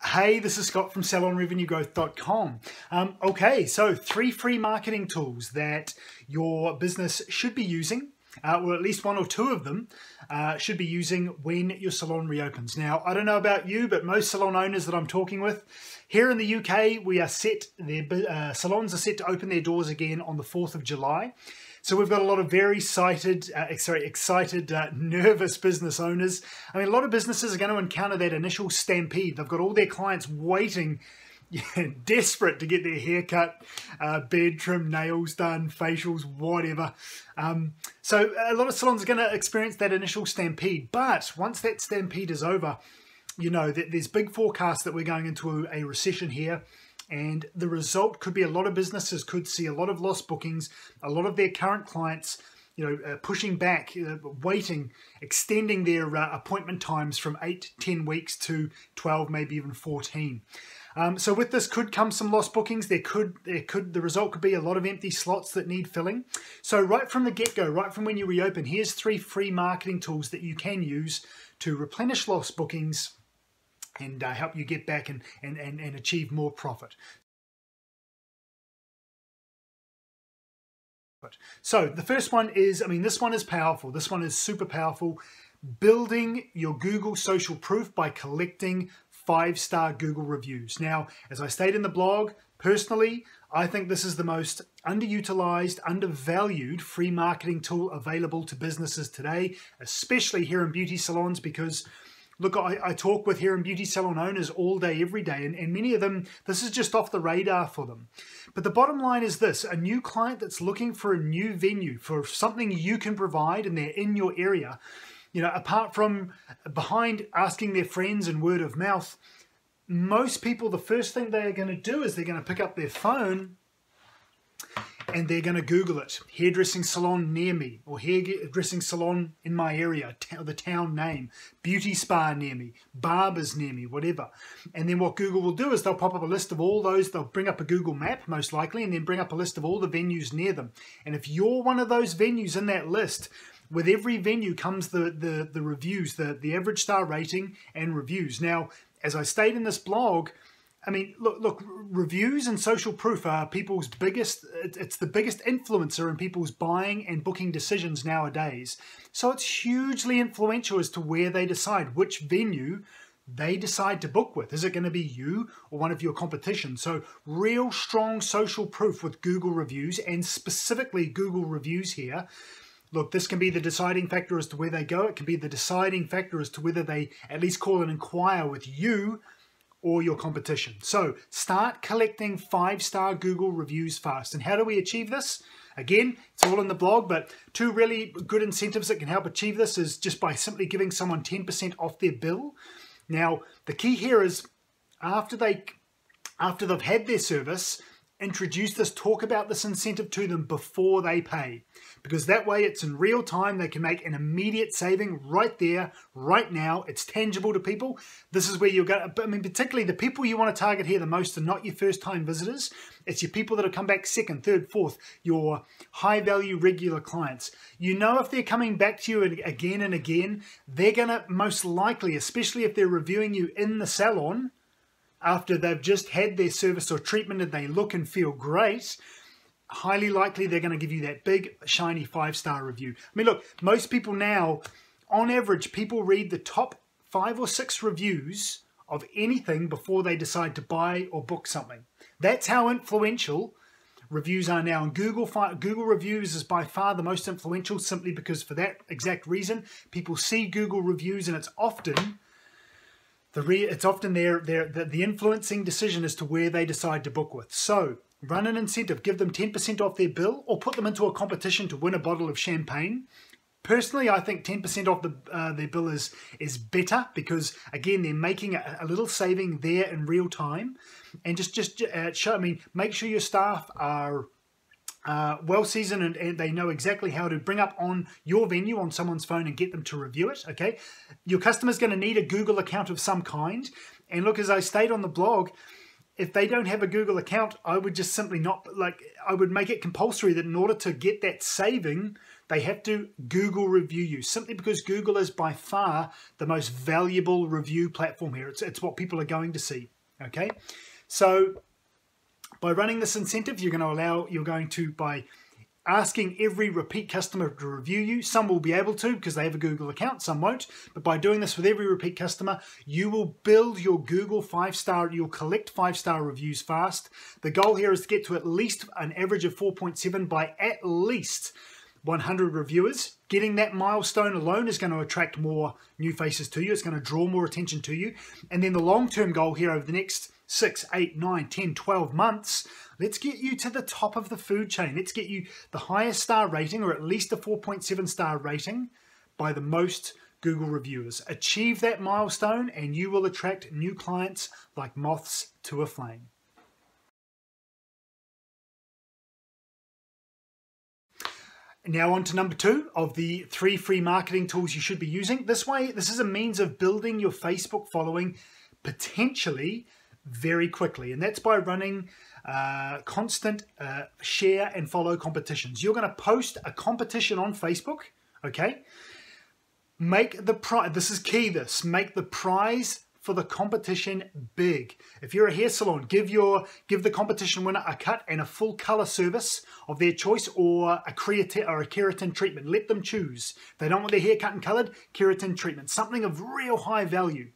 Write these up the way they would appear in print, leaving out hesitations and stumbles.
Hey, this is Scott from SalonRevenueGrowth.com. Okay, so 3 free marketing tools that your business should be using, or at least 1 or 2 of them should be using when your salon reopens. Now, I don't know about you, but most salon owners that I'm talking with, here in the UK, we are set, their salons are set to open their doors again on the 4th of July. So we've got a lot of very excited, nervous business owners. I mean, a lot of businesses are going to encounter that initial stampede. They've got all their clients waiting, desperate to get their hair cut, beard trim, nails done, facials, whatever. So a lot of salons are going to experience that initial stampede. But once that stampede is over, you know, there's big forecasts that we're going into a recession here. And the result could be a lot of businesses could see a lot of lost bookings, a lot of their current clients, pushing back, waiting, extending their appointment times from 8-10 weeks to 12, maybe even 14. So with this could come some lost bookings. The result could be a lot of empty slots that need filling. So right from the get-go, right from when you reopen, here's 3 free marketing tools that you can use to replenish lost bookings and help you get back and achieve more profit. So the first one is, this one is powerful. This one is super powerful. Building your Google social proof by collecting 5-star Google reviews. Now, as I stated in the blog, personally, I think this is the most underutilized, undervalued free marketing tool available to businesses today, especially here in beauty salons, because look, I talk with hair and beauty salon owners all day, every day, and many of them, this is just off the radar for them. But the bottom line is this: a new client that's looking for a new venue, for something you can provide and they're in your area, apart from behind asking their friends and word of mouth, most people, the first thing they're going to do is they're going to pick up their phone and they're going to Google it. Hairdressing salon near me, or hairdressing salon in my area, the town name, beauty spa near me, barbers near me, whatever. And then what Google will do is they'll pop up a list of all those, they'll bring up a Google map most likely, and then bring up a list of all the venues near them. And if you're one of those venues in that list, with every venue comes the reviews, the average star rating and reviews. Now, as I state in this blog, look, reviews and social proof are people's biggest, it's the biggest influencer in people's buying and booking decisions nowadays. So it's hugely influential as to where they decide, which venue they decide to book with. Is it going to be you or one of your competition? So real strong social proof with Google reviews, and specifically Google reviews here. Look, this can be the deciding factor as to where they go. It can be the deciding factor as to whether they at least call and inquire with you or your competition. So start collecting 5-star Google reviews fast. And how do we achieve this? Again, it's all in the blog, but 2 really good incentives that can help achieve this is just by simply giving someone 10% off their bill. Now, the key here is after they've had their service, introduce this, talk about this incentive to them before they pay, because that way it's in real time. They can make an immediate saving right there, right now. It's tangible to people. This is where you're going to, particularly the people you want to target here the most are not your first time visitors. It's your people that have come back 2nd, 3rd, 4th, your high value regular clients. If they're coming back to you again and again, they're going to most likely, especially if they're reviewing you in the salon, after they've just had their service or treatment and they look and feel great, highly likely they're going to give you that big, shiny 5-star review. Look, most people now, on average, people read the top 5 or 6 reviews of anything before they decide to buy or book something. That's how influential reviews are now. And Google reviews is by far the most influential, simply because for that exact reason, people see Google reviews and it's often the influencing decision as to where they decide to book with. So run an incentive, give them 10% off their bill, or put them into a competition to win a bottle of champagne. Personally, I think 10% off their bill is better, because again, they're making a little saving there in real time. And make sure your staff are well seasoned and they know exactly how to bring up on your venue on someone's phone and get them to review it. Okay, your customer's going to need a Google account of some kind. And look, as I state on the blog, if they don't have a Google account, I would just simply I would make it compulsory that in order to get that saving they have to Google review you, simply because Google is by far the most valuable review platform here. It's what people are going to see, okay? So by running this incentive, by asking every repeat customer to review you. Some will be able to because they have a Google account, some won't. But by doing this with every repeat customer, you will build your Google 5-star, you'll collect 5-star reviews fast. The goal here is to get to at least an average of 4.7 by at least 100 reviewers. Getting that milestone alone is going to attract more new faces to you. It's going to draw more attention to you. And then the long-term goal here over the next 6, 8, 9, 10, 12 months, let's get you to the top of the food chain. Let's get you the highest star rating, or at least a 4.7 star rating by the most Google reviewers. Achieve that milestone and you will attract new clients like moths to a flame. Now on to number 2 of the 3 free marketing tools you should be using. This is a means of building your Facebook following potentially very quickly, and that's by running constant share and follow competitions. You're going to post a competition on Facebook, okay? Make the prize, this is key, make the prize for the competition big. If you're a hair salon, give the competition winner a cut and a full color service of their choice, or a keratin treatment. Let them choose. If they don't want their hair cut and colored, keratin treatment, something of real high value.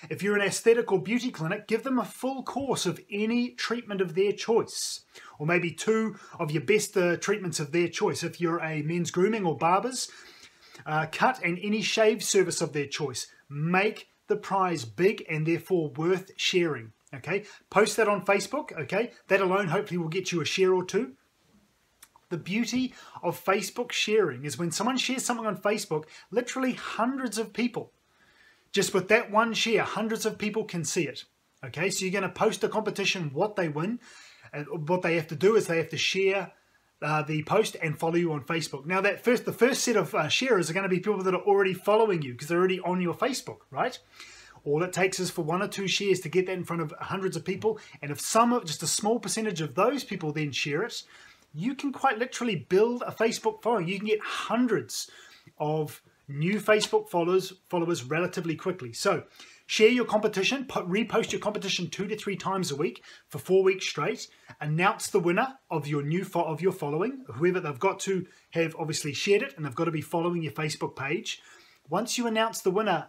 If you're an aesthetic or beauty clinic, give them a full course of any treatment of their choice, or maybe 2 of your best treatments of their choice. If you're a men's grooming or barbers, cut and any shave service of their choice. Make the prize big and therefore worth sharing, okay? Post that on Facebook, okay? That alone hopefully will get you a share or 2. The beauty of Facebook sharing is when someone shares something on Facebook, literally hundreds of people, just with that one share, hundreds of people can see it, okay? So you're going to post a competition, what they win, and what they have to do is they have to share the post and follow you on Facebook. Now the first set of sharers are going to be people that are already following you because they're already on your Facebook, right? All it takes is for 1 or 2 shares to get that in front of hundreds of people, and if just a small percentage of those people then share it, you can quite literally build a Facebook following. You can get hundreds of new Facebook followers relatively quickly. So share your competition, repost your competition 2 to 3 times a week for 4 weeks straight. Announce the winner of your your following, whoever. They've got to have obviously shared it and they've got to be following your Facebook page. Once you announce the winner,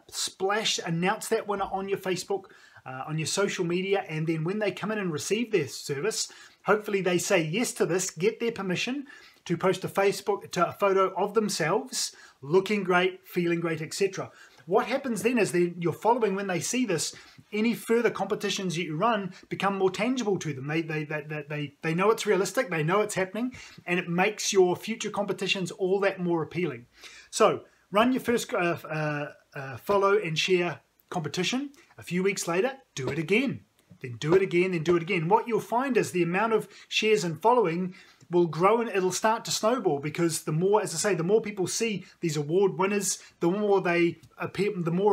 announce that winner on your Facebook, on your social media, and then when they come in and receive their service, hopefully they say yes to this, get their permission to post a photo of themselves, looking great, feeling great, etc. What happens then is your following, when they see this, any further competitions you run become more tangible to them. They know it's realistic, they know it's happening, and it makes your future competitions all that more appealing. So run your first follow and share competition. A few weeks later, do it again. Then do it again, then do it again. What you'll find is the amount of shares and following will grow, and it'll start to snowball, because the more, as I say, the more people see these award winners, the more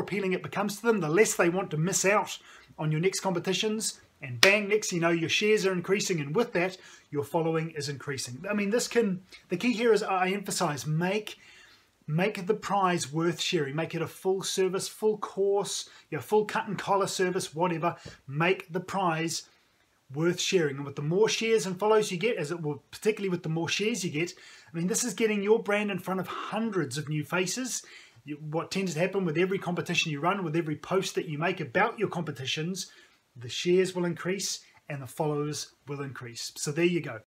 appealing it becomes to them, the less they want to miss out on your next competitions, and bang, next you know, your shares are increasing, and with that, your following is increasing. I mean, the key here is, I emphasize, make the prize worth sharing. Make it a full service, full course, full cut and collar service, whatever. Make the prize worth sharing. And with the more shares and follows you get, particularly with the more shares you get, I mean, this is getting your brand in front of hundreds of new faces. What tends to happen with every competition you run, with every post that you make about your competitions, the shares will increase and the followers will increase. So there you go.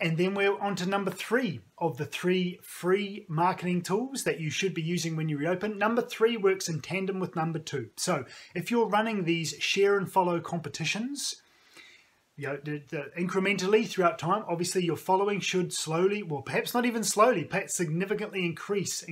And then we're on to number 3 of the 3 free marketing tools that you should be using when you reopen. Number 3 works in tandem with number 2. So if you're running these share and follow competitions, incrementally throughout time, obviously your following should slowly, well, perhaps not even slowly, perhaps significantly increase.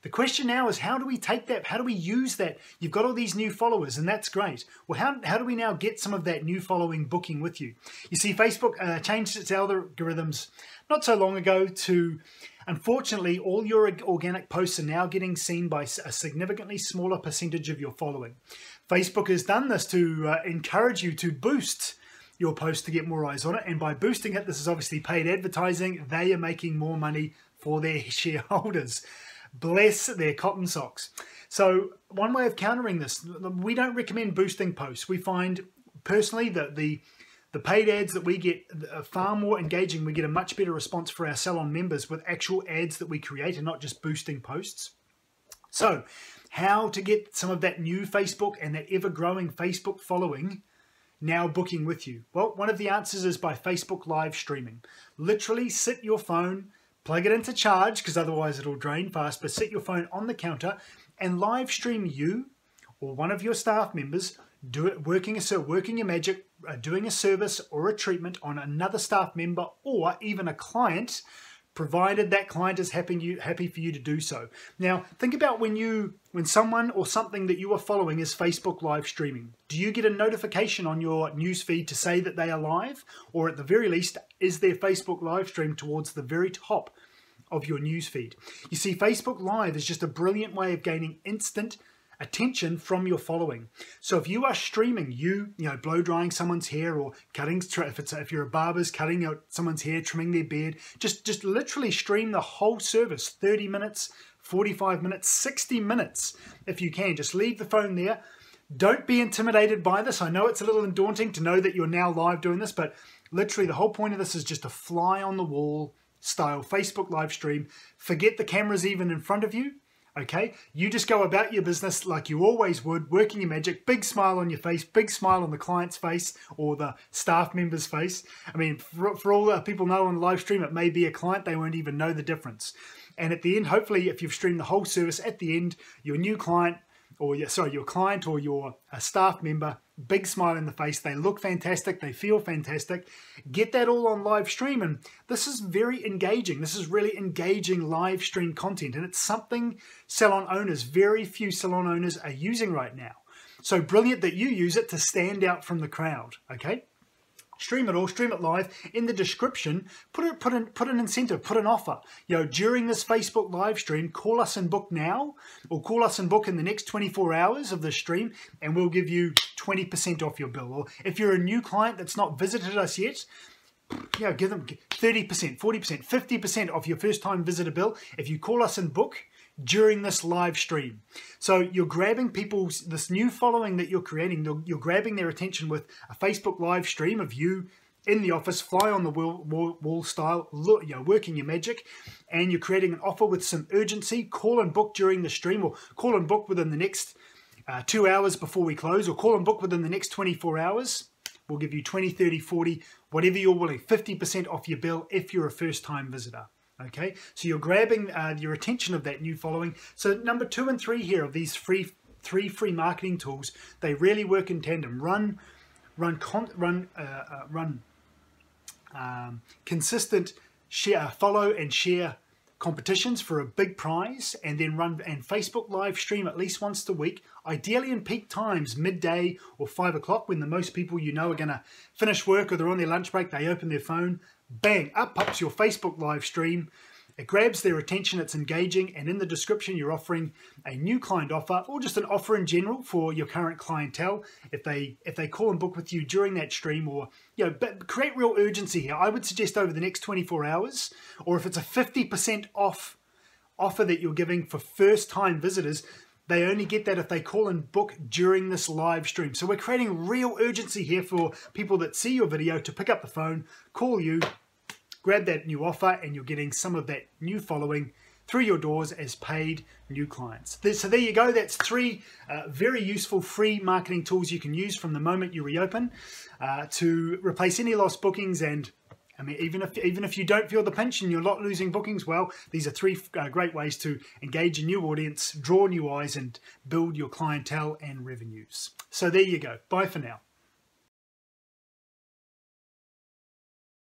The question now is, how do we take that? How do we use that? You've got all these new followers, and that's great. Well, how do we now get some of that new following booking with you? You see, Facebook changed its algorithms not so long ago to, unfortunately, all your organic posts are now getting seen by a significantly smaller percentage of your following. Facebook has done this to encourage you to boost your post to get more eyes on it. And by boosting it, this is obviously paid advertising. They are making more money for their shareholders. Bless their cotton socks. So one way of countering this, we don't recommend boosting posts. We find personally that the paid ads that we get are far more engaging. We get a much better response for our Salon members with actual ads that we create and not just boosting posts. So how to get some of that new Facebook and that ever-growing Facebook following now booking with you? Well, one of the answers is by Facebook live streaming. Literally sit your phone, plug it into charge because otherwise it'll drain fast, but sit your phone on the counter and live stream you or one of your staff members working your magic, doing a service or a treatment on another staff member or even a client, provided that client is happy for you to do so. Now, think about when someone or something that you are following is Facebook live streaming. Do you get a notification on your newsfeed to say that they are live? Or at the very least, is their Facebook live stream towards the very top of your newsfeed? You see, Facebook Live is just a brilliant way of gaining instant attention from your following. So if you are streaming, you know, blow drying someone's hair or cutting, if you're a barber's cutting out someone's hair, trimming their beard, just literally stream the whole service, 30 minutes, 45 minutes, 60 minutes, if you can. Just leave the phone there. Don't be intimidated by this. I know it's a little daunting to know that you're now live doing this, but literally the whole point of this is just a fly on the wall style Facebook live stream. Forget the cameras even in front of you. Okay, you just go about your business like you always would, working your magic, big smile on your face, big smile on the client's face or the staff member's face. I mean, for all that people know on the live stream, it may be a client, they won't even know the difference. And at the end, hopefully, if you've streamed the whole service, at the end, your new client, or your client or your staff member, big smile in the face, they look fantastic, they feel fantastic. Get that all on live stream, and this is very engaging. This is really engaging live stream content, and it's something salon owners, very few salon owners are using right now. So brilliant that you use it to stand out from the crowd, okay? Stream it all, stream it live. In the description, put an incentive, put an offer. You know, during this Facebook live stream, call us and book now, or call us and book in the next 24 hours of the stream, and we'll give you 20% off your bill. Or if you're a new client that's not visited us yet, you know, give them 30%, 40%, 50% off your first time visitor bill if you call us and book during this live stream. So you're grabbing this new following that you're creating, you're grabbing their attention with a Facebook live stream of you in the office, fly on the wall style, you know, working your magic, and you're creating an offer with some urgency. Call and book during the stream, or call and book within the next 2 hours before we close, or call and book within the next 24 hours. We'll give you 20, 30, 40, whatever you're willing, 50% off your bill if you're a first-time visitor. Okay, so you're grabbing your attention of that new following. So number 2 and 3 here of these three free marketing tools, they really work in tandem. Consistent follow and share competitions for a big prize, and then run and Facebook live stream at least once a week, ideally in peak times, midday or 5 o'clock, when the most people you know are going to finish work or they're on their lunch break, they open their phone, bang, up pops your Facebook live stream. It grabs their attention, it's engaging, and in the description you're offering a new client offer, or just an offer in general for your current clientele if they call and book with you during that stream, or but create real urgency here. I would suggest over the next 24 hours, or if it's a 50% off offer that you're giving for first time visitors, they only get that if they call and book during this live stream. So we're creating real urgency here for people that see your video to pick up the phone, call you, grab that new offer, and you're getting some of that new following through your doors as paid new clients. So there you go. That's 3 very useful free marketing tools you can use from the moment you reopen to replace any lost bookings. And I mean, even if you don't feel the pinch and you're not losing bookings, well, these are 3 great ways to engage a new audience, draw new eyes, and build your clientele and revenues. So there you go. Bye for now.